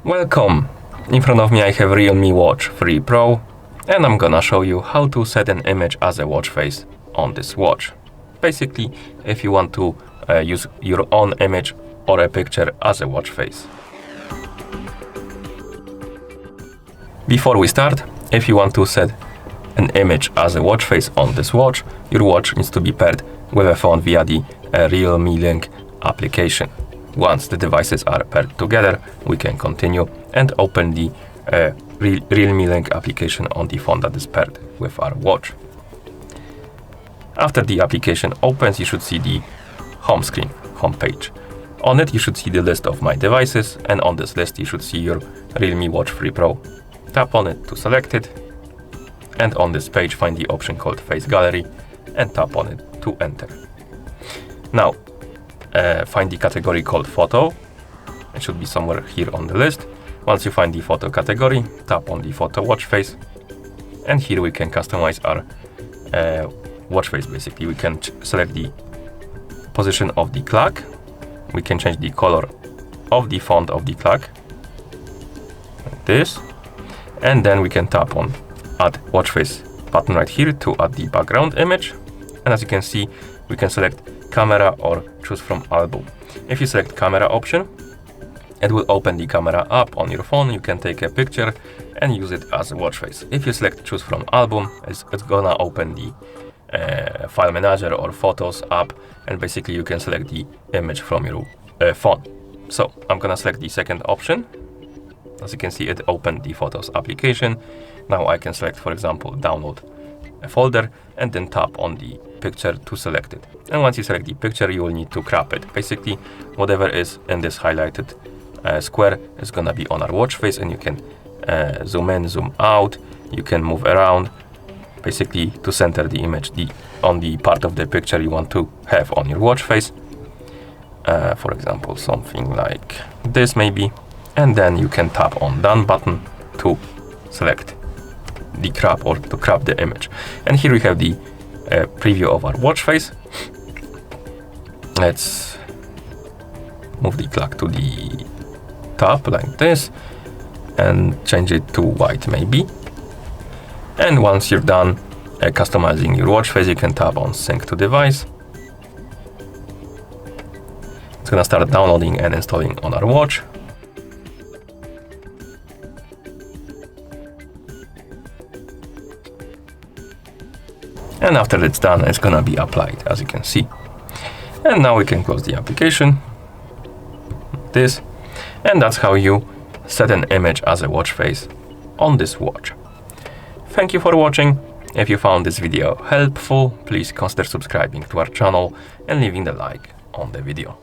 Welcome! In front of me I have Realme Watch 3 Pro and I'm gonna show you how to set an image as a watch face on this watch. Basically, if you want to use your own image or a picture as a watch face. Before we start, if you want to set an image as a watch face on this watch, your watch needs to be paired with a phone via the Realme Link application. Once the devices are paired together, we can continue and open the Realme Link application on the phone that is paired with our watch. After the application opens, you should see the home screen, home page. On it, you should see the list of my devices, and on this list, you should see your Realme Watch 3 Pro. Tap on it to select it, and on this page, find the option called Face Gallery, and tap on it to enter. Now, find the category called Photo. It should be somewhere here on the list. Once you find the photo category, tap on the photo watch face, and here we can customize our watch face. Basically, we can select the position of the clock. We can change the color of the font of the clock, like this, and then we can tap on Add Watch Face button right here to add the background image. And as you can see, we can select camera or choose from album. If you select camera option, it will open the camera app on your phone. You can take a picture and use it as a watch face. If you select choose from album, it's gonna open the file manager or photos app, and basically you can select the image from your phone. So I'm gonna select the second option. As you can see, it opened the photos application. Now I can select, for example, download a folder, and then tap on the picture to select it. And once you select the picture, you will need to crop it. Basically, whatever is in this highlighted square is gonna be on our watch face, and you can zoom in, zoom out, you can move around, basically to center the image on the part of the picture you want to have on your watch face. For example, something like this maybe, and then you can tap on done button to select the crop or to crop the image. And here we have the preview of our watch face. Let's move the clock to the top like this and change it to white maybe. And once you're done customizing your watch face, you can tap on sync to device. It's gonna start downloading and installing on our watch. And after it's done, it's gonna be applied, as you can see. And now we can close the application, like this. And that's how you set an image as a watch face on this watch. Thank you for watching. If you found this video helpful, please consider subscribing to our channel and leaving the like on the video.